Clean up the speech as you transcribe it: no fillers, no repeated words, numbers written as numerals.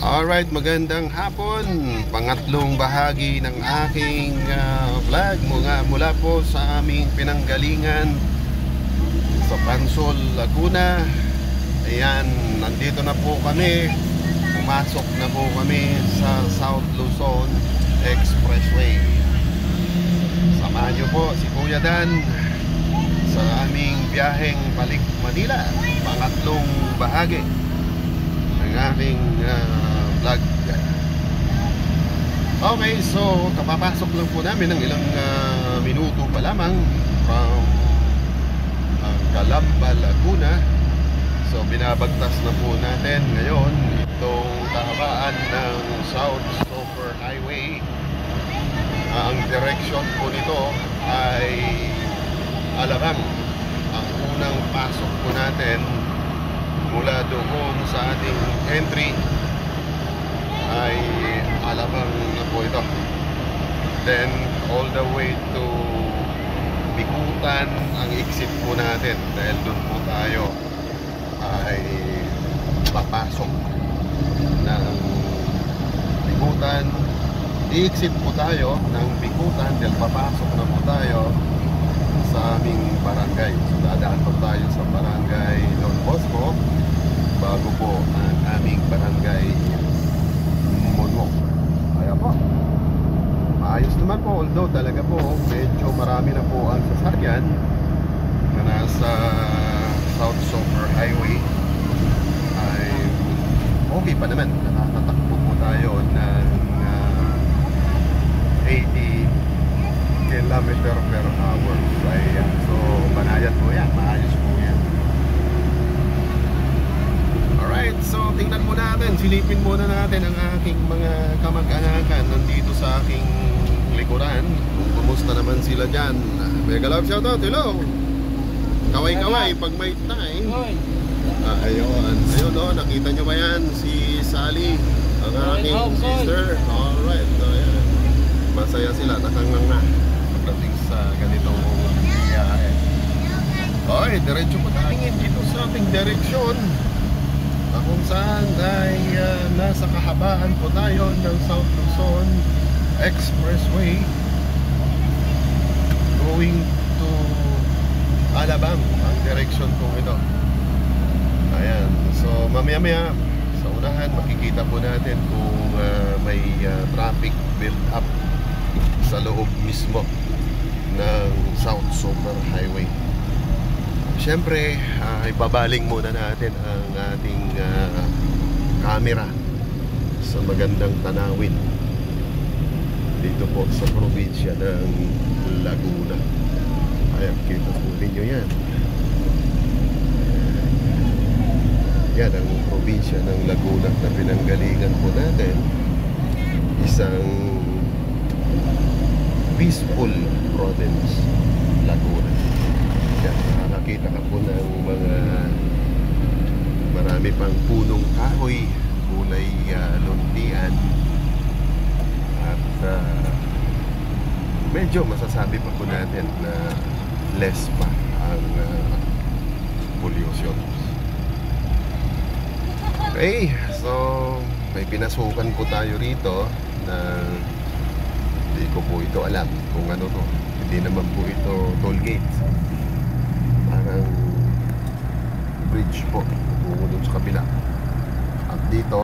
Alright, magandang hapon. Pangatlong bahagi ng aking vlog mula po sa aming pinanggalingan sa Pansol, Laguna. Ayan, nandito na po kami. Pumasok na po kami sa South Luzon Expressway. Samahan niyo po si Kuya Dan sa aming biyaheng balik Manila. Pangatlong bahagi ng aking vlog. Okay, so kapapasok lang po namin ng ilang minuto pa lamang from Calamba, Laguna. So binabagtas na po natin ngayon itong kahabaan ng South Super Highway. Ang direction po nito ay Alabang. Ang unang pasok po natin mula doon sa ating entry ay Alabang na po ito. Then all the way to Bicutan ang exit po natin, dahil doon po tayo ay papasok ng Bicutan. I-exit po tayo ng Bicutan dahil papasok na po tayo sa aming barangay. So dadaan po tayo sa barangay Don Bosco bago po ang aming barangay Monok. Kaya po, maayos naman po, although talaga po medyo marami na po ang sasakyan na nasa South Super Highway. Ay okay pa naman, nakakatakbo po tayo ng 80 kilometer per hour. Ayan. So banayad po yan, maayos po yan. Alright, so tingnan mo natin, silipin muna natin ang aking mga kamag-anakan nandito sa aking likuran. Kung kumusta naman sila dyan. Mega love shoutout, hello! Kaway-kaway pag may time. Ayun, ayun o, nakita nyo ba yan? Si Sally, ang aking sister. Alright, so ayan, masaya sila, nakanganga pagdating sa ganitong biyahe. Okay, diretso po tayo dito sa ating direksyon, kung saan ay nasa kahabaan po tayo ng South Luzon Expressway going to Alabang ang direksyon po ito. Ayan, so mamaya-maya sa unahan makikita po natin kung may traffic build up sa loob mismo ng South Super Highway. Siyempre, ibabaling muna natin ang ating camera sa magandang tanawin dito po sa probinsya ng Laguna. Ayan, kita po ninyo yan. Yan ang probinsya ng Laguna na pinanggalingan po natin. Isang peaceful province, Laguna. Yan, nakakita ka po ng mga marami pang punong kahoy, kulay luntian, at medyo masasabi pa po natin na less pa ang pollution. Okay, so may pinasukan po tayo rito na hindi ko po ito alam kung ano to. Hindi naman po ito toll gate, parang bridge po tungo dun sa kabila.